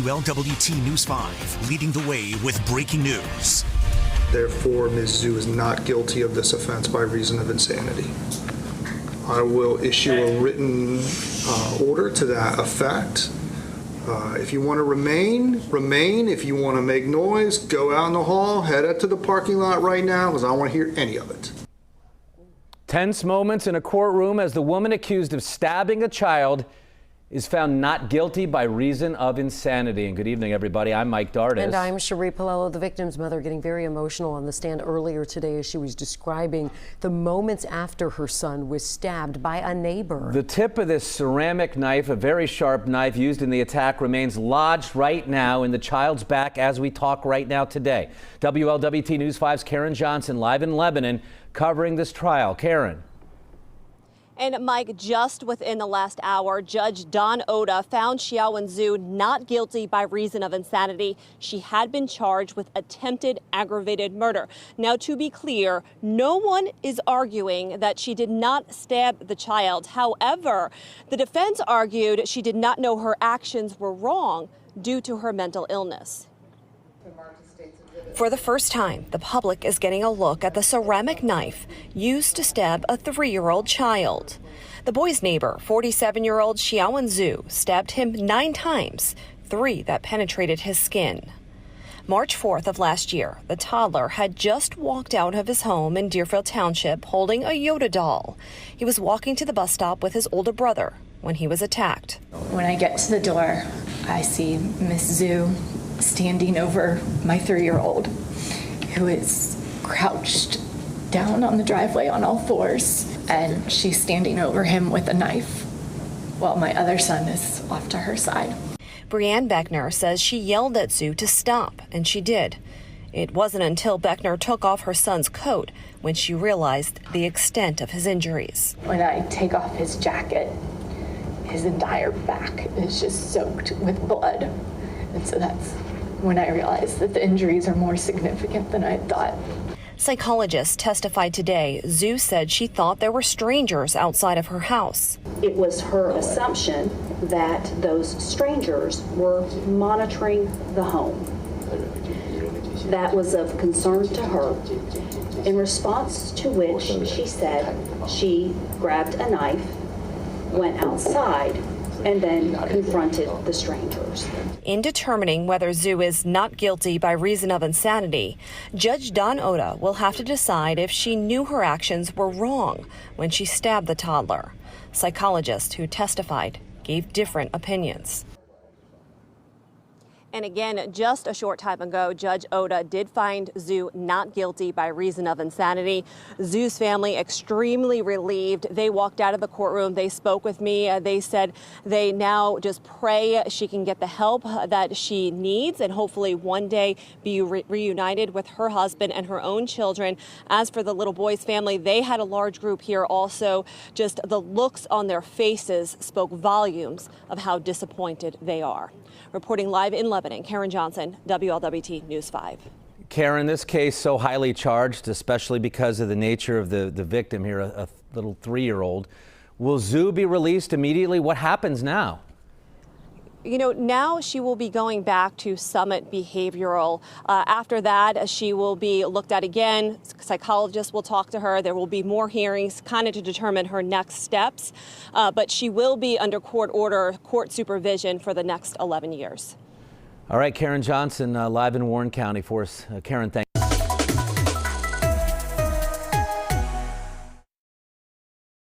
WLWT News 5, leading the way with breaking news. Therefore, Ms. Zhu is not guilty of this offense by reason of insanity. I will issue a written order to that effect. If you want to remain. If you want to make noise, go out in the hall, head up to the parking lot right now, because I don't want to hear any of it. Tense moments in a courtroom as the woman accused of stabbing a child is found not guilty by reason of insanity. And good evening, everybody. I'm Mike Dardis. And I'm Cherie Palello, the victim's mother, getting very emotional on the stand earlier today as she was describing the moments after her son was stabbed by a neighbor. The tip of this ceramic knife, a very sharp knife used in the attack, remains lodged right now in the child's back as we talk right now today. WLWT News 5's Karen Johnson live in Lebanon covering this trial. Karen. And Mike, just within the last hour, Judge Don Oda found Xiaowen Zhu not guilty by reason of insanity. She had been charged with attempted aggravated murder. Now, to be clear, no one is arguing that she did not stab the child. However, the defense argued she did not know her actions were wrong due to her mental illness. For the first time, the public is getting a look at the ceramic knife used to stab a 3-year-old child. The boy's neighbor, 47-year-old Xiaowen Zhu, stabbed him 9 times, 3 that penetrated his skin. March 4th of last year, the toddler had just walked out of his home in Deerfield Township holding a Yoda doll. He was walking to the bus stop with his older brother when he was attacked. When I get to the door, I see Miss Zhu standing over my 3-year-old, who is crouched down on the driveway on all fours, and she's standing over him with a knife while my other son is off to her side. Brianne Beckner says she yelled at Zhu to stop, and she did. It wasn't until Beckner took off her son's coat when she realized the extent of his injuries. When I take off his jacket, his entire back is just soaked with blood. And so that's when I realized that the injuries are more significant than I thought. Psychologists testified today. Zhu said she thought there were strangers outside of her house. It was her assumption that those strangers were monitoring the home. That was of concern to her, in response to which she said she grabbed a knife, went outside, and then confronted the strangers. In determining whether Zhu is not guilty by reason of insanity, Judge Don Oda will have to decide if she knew her actions were wrong when she stabbed the toddler. Psychologists who testified gave different opinions. And again, just a short time ago, Judge Oda did find Zhu not guilty by reason of insanity. Zhu's family extremely relieved. They walked out of the courtroom. They spoke with me. They said they now just pray she can get the help that she needs and hopefully one day be reunited with her husband and her own children. As for the little boy's family, they had a large group here also. Just the looks on their faces spoke volumes of how disappointed they are. Reporting live in Lebanon, Karen Johnson, WLWT News 5. Karen, this case so highly charged, especially because of the nature of the victim here, a little 3-year-old. Will Zhu be released immediately? What happens now? You know, now she will be going back to Summit Behavioral. After that, she will be looked at again. Psychologists will talk to her. There will be more hearings kind of to determine her next steps. But she will be under court order, court supervision for the next 11 years. All right, Karen Johnson, live in Warren County for us. Karen, thank you.